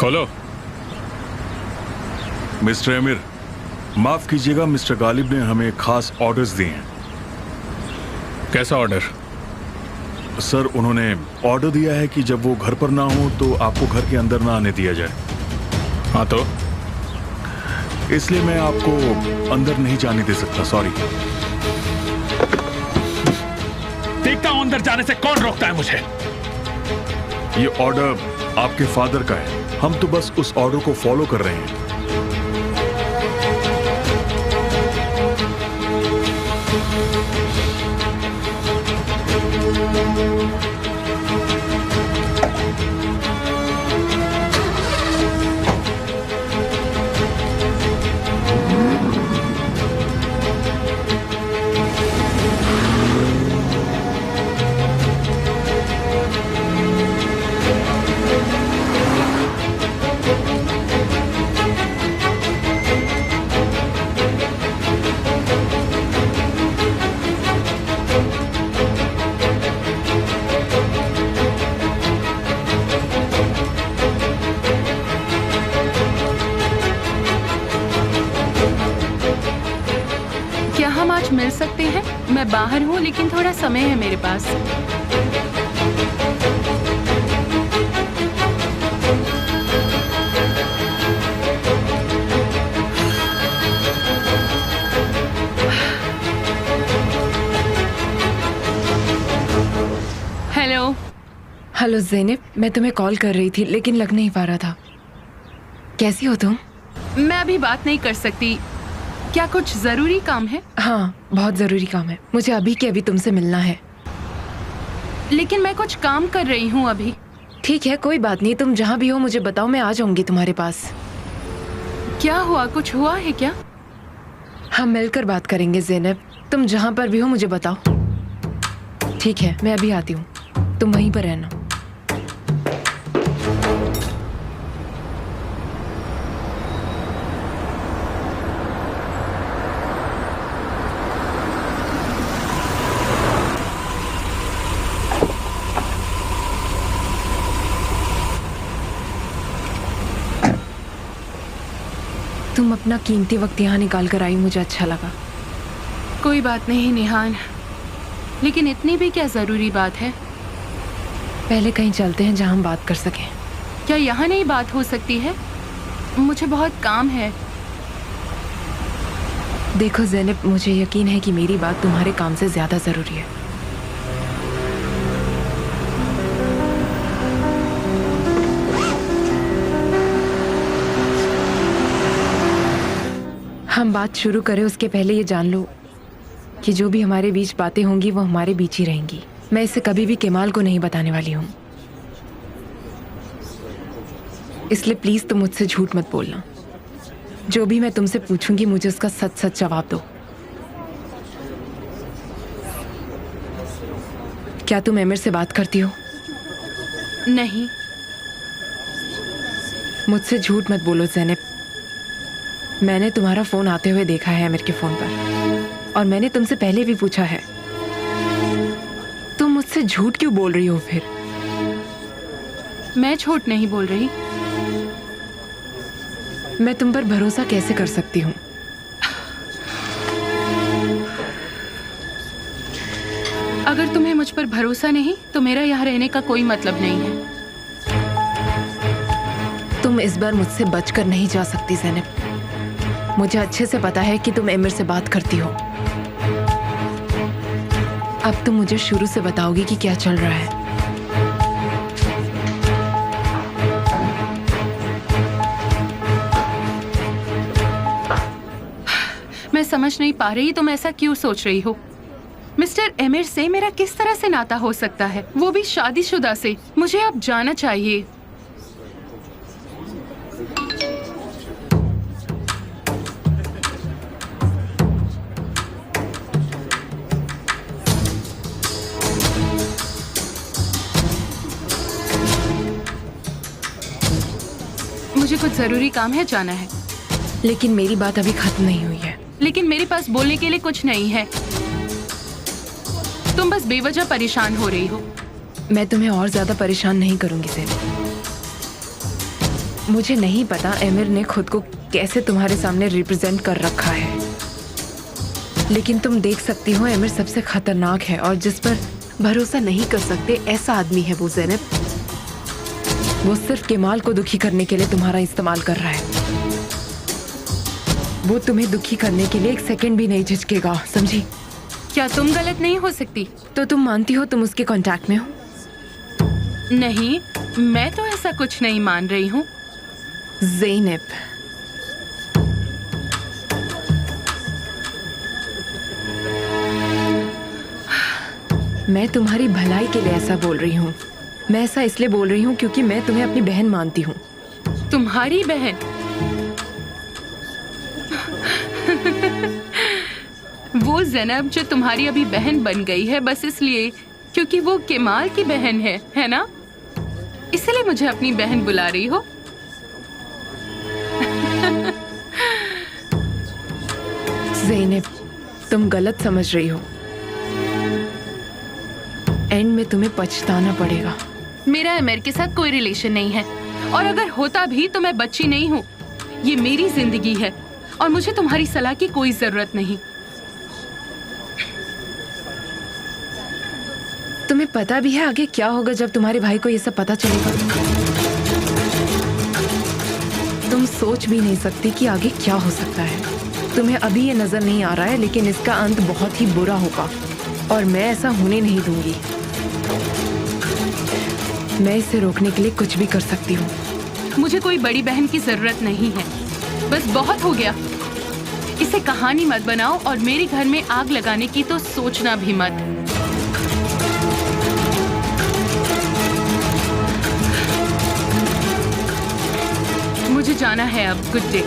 खोलो। मिस्टर आमिर, माफ कीजिएगा, मिस्टर गालिब ने हमें खास ऑर्डर्स दिए हैं। कैसा ऑर्डर? सर, उन्होंने ऑर्डर दिया है कि जब वो घर पर ना हो तो आपको घर के अंदर ना आने दिया जाए। हाँ तो? इसलिए मैं आपको अंदर नहीं जाने दे सकता, सॉरी। देखता हूं अंदर जाने से कौन रोकता है मुझे। ये ऑर्डर आपके फादर का है, हम तो बस उस ऑर्डर को फॉलो कर रहे हैं। क्या हम आज मिल सकते हैं? मैं बाहर हूँ लेकिन थोड़ा समय है मेरे पास। हेलो। हेलो ज़ैनब, मैं तुम्हें कॉल कर रही थी लेकिन लग नहीं पा रहा था। कैसी हो तुम? मैं अभी बात नहीं कर सकती। क्या कुछ जरूरी काम है? हाँ, बहुत ज़रूरी काम है। मुझे अभी के अभी तुमसे मिलना है। लेकिन मैं कुछ काम कर रही हूँ अभी। ठीक है, कोई बात नहीं। तुम जहाँ भी हो मुझे बताओ, मैं आ जाऊंगी तुम्हारे पास। क्या हुआ? कुछ हुआ है क्या? हम मिलकर बात करेंगे ज़ैनब। तुम जहाँ पर भी हो मुझे बताओ। ठीक है, मैं अभी आती हूँ, तुम वहीं पर रहना। तुम अपना कीमती वक्त यहाँ निकाल कर आई, मुझे अच्छा लगा। कोई बात नहीं निहान, लेकिन इतनी भी क्या जरूरी बात है? पहले कहीं चलते हैं जहाँ हम बात कर सकें। क्या यहाँ नहीं बात हो सकती है? मुझे बहुत काम है। देखो ज़ैनब, मुझे यकीन है कि मेरी बात तुम्हारे काम से ज़्यादा ज़रूरी है। हम बात शुरू करें उसके पहले ये जान लो कि जो भी हमारे बीच बातें होंगी वो हमारे बीच ही रहेंगी। मैं इसे कभी भी केमाल को नहीं बताने वाली हूँ, इसलिए प्लीज तुम मुझसे झूठ मत बोलना। जो भी मैं तुमसे पूछूंगी मुझे उसका सच सच जवाब दो। क्या तुम आमिर से बात करती हो? नहीं। मुझसे झूठ मत बोलो ज़ैनब। मैंने तुम्हारा फोन आते हुए देखा है आमिर के फोन पर, और मैंने तुमसे पहले भी पूछा है। तुम मुझसे झूठ क्यों बोल रही हो फिर? मैं झूठ नहीं बोल रही। मैं तुम पर भरोसा कैसे कर सकती हूँ? अगर तुम्हें मुझ पर भरोसा नहीं तो मेरा यहाँ रहने का कोई मतलब नहीं है। तुम इस बार मुझसे बचकर नहीं जा सकती ज़ैनब। मुझे अच्छे से पता है कि तुम आमिर से बात करती हो। अब तुम मुझे शुरू से बताओगी कि क्या चल रहा है। मैं समझ नहीं पा रही तुम ऐसा क्यों सोच रही हो। मिस्टर आमिर से मेरा किस तरह से नाता हो सकता है, वो भी शादीशुदा से। मुझे अब जाना चाहिए। मुझे कुछ जरूरी काम है, जाना है। लेकिन मेरी बात अभी खत्म नहीं हुई है। लेकिन मेरे पास बोलने के लिए कुछ नहीं है। तुम बस बेवजह परेशान हो रही हो। मैं तुम्हें और ज्यादा परेशान नहीं करूंगी ज़ैनब। मुझे नहीं पता एमिर ने खुद को कैसे तुम्हारे सामने रिप्रेजेंट कर रखा है, लेकिन तुम देख सकती हो एमिर सबसे खतरनाक है और जिस पर भरोसा नहीं कर सकते ऐसा आदमी है वो ज़ैनब। वो सिर्फ केमाल को दुखी करने के लिए तुम्हारा इस्तेमाल कर रहा है। वो तुम्हें दुखी करने के लिए एक सेकंड भी नहीं झिझकेगा, समझी? क्या तुम गलत नहीं हो सकती? तो तुम मानती हो तुम उसके कांटेक्ट में हो? नहीं, मैं तो ऐसा कुछ नहीं मान रही हूँ। ज़ैनब, मैं तुम्हारी भलाई के लिए ऐसा बोल रही हूँ। मैं ऐसा इसलिए बोल रही हूँ क्योंकि मैं तुम्हें अपनी बहन मानती हूँ। तुम्हारी बहन? वो ज़ैनब जो तुम्हारी अभी बहन बन गई है बस इसलिए क्योंकि वो केमाल की बहन है ना? इसलिए मुझे अपनी बहन बुला रही हो? ज़ैनब, तुम गलत समझ रही हो। एंड में तुम्हें पछताना पड़ेगा। मेरा एमिर के साथ कोई रिलेशन नहीं है और अगर होता भी तो मैं बच्ची नहीं हूँ। ये मेरी जिंदगी है और मुझे तुम्हारी सलाह की कोई जरूरत नहीं। तुम्हें पता भी है आगे क्या होगा जब तुम्हारे भाई को ये सब पता चलेगा? तुम सोच भी नहीं सकती कि आगे क्या हो सकता है। तुम्हें अभी ये नजर नहीं आ रहा है लेकिन इसका अंत बहुत ही बुरा होगा और मैं ऐसा होने नहीं दूंगी। मैं इसे रोकने के लिए कुछ भी कर सकती हूँ। मुझे कोई बड़ी बहन की जरूरत नहीं है, बस बहुत हो गया। इसे कहानी मत बनाओ और मेरे घर में आग लगाने की तो सोचना भी मत। मुझे जाना है अब। गुड डे,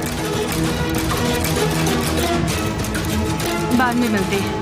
बाद में मिलते हैं।